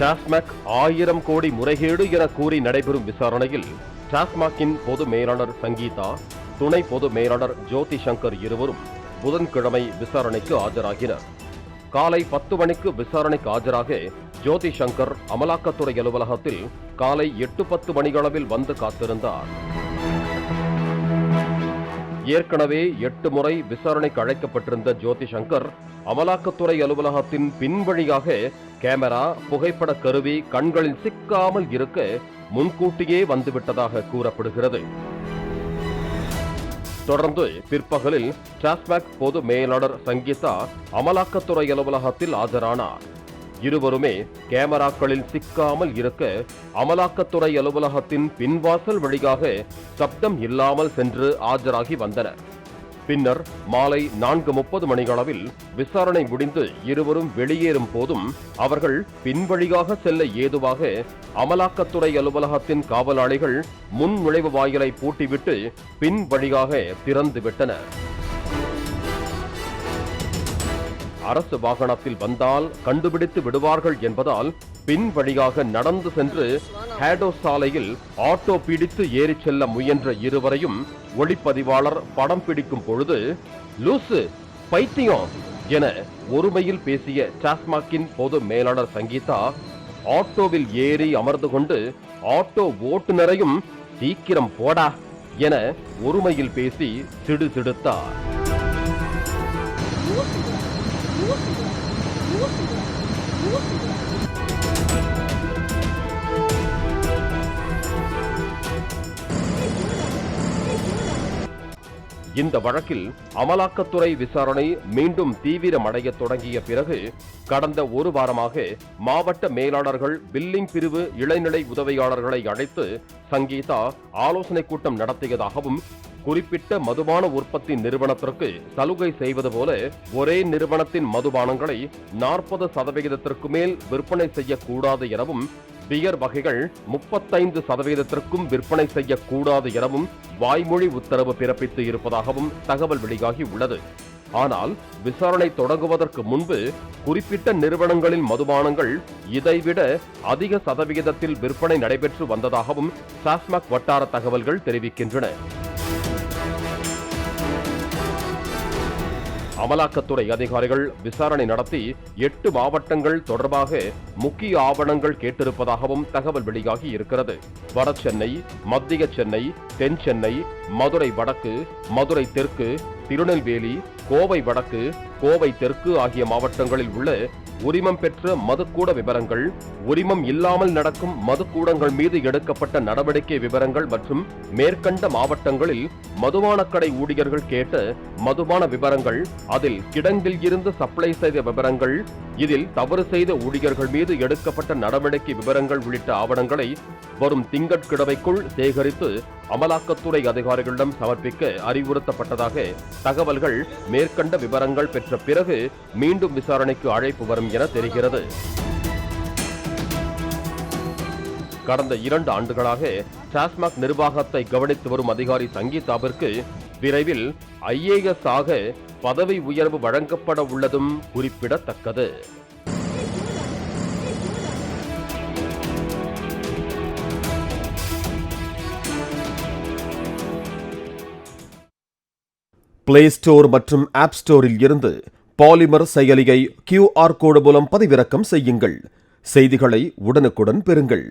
டாஸ்மாக் 1000 கோடி முறைகேடு என கூறி நடைபெறும் விசாரணையில் டாஸ்மாகின் பொது மேலாளர் சங்கீதா, துணை பொது மேலாளர் ஜோதி சங்கர் இருவரும் புதன்கிழமை விசாரணைக்கு ஆஜராகினர். காலை 10 மணிக்கு விசாரணைக்கு ஆஜராக ஜோதி சங்கர் அமலாக்கத்துறை அலுவலகத்தில் காலை 8:10 மணியளவில் வந்து காத்திருந்தார். ஏற்கனவே 8 முறை விசாரணைக்கு அழைக்கப்பட்டிருந்த ஜோதி சங்கர் அமலாக்கத்துறை அலுவலகத்தின் பின்வழியாக கேமரா, புகைப்பட கருவி கண்களில் சிக்காமல் இருக்க முன்கூட்டியே வந்துவிட்டதாக கூறப்படுகிறது. தொடர்ந்து பிற்பகலில் டாஸ்மாக் பொது மேலாளர் சங்கீதா அமலாக்கத்துறை அலுவலகத்தில் ஆஜரானார். இருவருமே கேமராக்களில் சிக்காமல் இருக்க அமலாக்கத்துறை அலுவலகத்தின் பின்வாசல் வழியாக சப்தம் இல்லாமல் சென்று ஆஜராகி வந்தனர். பின்னர் மாலை 4:30 மணியளவில் விசாரணை முடிந்து இருவரும் வெளியேறும் போதும் அவர்கள் பின்வழியாக செல்ல ஏதுவாக அமலாக்கத்துறை அலுவலகத்தின் காவலாளிகள் முன் நுழைவு வாயிலை பூட்டிவிட்டு பின் வழியாக திறந்துவிட்டனர். அரசு வாகனத்தில் வந்தால் கண்டுபிடித்து விடுவார்கள் என்பதால் பின் வழியாக நடந்து சென்று ஹேடோ சாலையில் ஆட்டோ பிடித்து ஏறிச் செல்ல முயன்ற இருவரையும் ஒளிப்பதிவாளர் படம் பிடிக்கும் பொழுது, லூசு, பைத்தியம் என ஒருமையில் பேசிய டாஸ்மாகின் பொது மேலாளர் சங்கீதா ஆட்டோவில் ஏறி அமர்ந்து கொண்டு ஆட்டோ ஓட்டுநரையும் சீக்கிரம் போடா என ஒருமையில் பேசி சிடுசிடுத்தார். இந்த வழக்கில் அமலாக்கத்துறை விசாரணை மீண்டும் தீவிரமடைய தொடங்கிய பிறகு கடந்த ஒரு வாரமாக மாவட்ட மேலாளர்கள், பில்லிங் பிரிவு இளநிலை உதவியாளர்களை அழைத்து சங்கீதா ஆலோசனை கூட்டம் நடத்தியதாகவும், குறிப்பிட்ட மதுபான உற்பத்தி நிறுவனத்திற்கு சலுகை செய்வது போல ஒரே நிறுவனத்தின் மதுபானங்களை 40% மேல் விற்பனை செய்யக்கூடாது எனவும், பியர் வகைகள் 35% விற்பனை செய்யக்கூடாது எனவும் வாய்மொழி உத்தரவு பிறப்பித்து இருப்பதாகவும் தகவல் வெளியாகி உள்ளது. ஆனால் விசாரணை தொடங்குவதற்கு முன்பு குறிப்பிட்ட நிறுவனங்களின் மதுபானங்கள் இதைவிட அதிக சதவிகிதத்தில் விற்பனை நடைபெற்று வந்ததாகவும் டாஸ்மாக் வட்டார தகவல்கள் தெரிவிக்கின்றன. அமலாக்கத்துறை அதிகாரிகள் விசாரணை நடத்தி 8 மாவட்டங்கள் தொடர்பாக முக்கிய ஆவணங்கள் கேட்டிருப்பதாகவும் தகவல் வெளியாகி இருக்கிறது. வட சென்னை, மத்திய சென்னை, தென் சென்னை, மதுரை வடக்கு, மதுரை தெற்கு, திருநெல்வேலி, கோவை வடக்கு, கோவை தெற்கு ஆகிய மாவட்டங்களில் உள்ள உரிமம் பெற்ற மதுக்கூட விவரங்கள், உரிமம் இல்லாமல் நடக்கும் மதுக்கூடங்கள் மீது எடுக்கப்பட்ட நடவடிக்கை விவரங்கள் மற்றும் மேற்கண்ட மாவட்டங்களில் மதுபானக்கடை ஊழியர்கள் கேட்ட மதுபான விவரங்கள், அதில் கிடங்கில் இருந்து சப்ளை செய்த விவரங்கள், இதில் தவறு செய்த ஊழியர்கள் மீது எடுக்கப்பட்ட நடவடிக்கை விவரங்கள் உள்ளிட்ட ஆவணங்களை வரும் திங்கட்கிழமைக்குள் சேகரித்து அமலாக்கத்துறை அதிகாரிகளிடம் சமர்ப்பிக்க அறிவுறுத்தப்பட்டதாக தகவல்கள். மேற்கண்ட விவரங்கள் பெற்ற பிறகு மீண்டும் விசாரணைக்கு அழைப்பு வரும் என தெரிகிறது. கடந்த 2 ஆண்டுகளாக டாஸ்மாக் நிர்வாகத்தை கவனித்து வரும் அதிகாரி சங்கீதாவிற்கு விரைவில் IAS ஆக பதவி உயர்வு வழங்கப்பட உள்ளதும் குறிப்பிடத்தக்கது. பிளே ஸ்டோர் மற்றும் ஆப் ஸ்டோரில் இருந்து பாலிமர் செயலியை QR கோடு மூலம் பதிவிறக்கம் செய்யுங்கள். செய்திகளை உடனுக்குடன் பெறுங்கள்.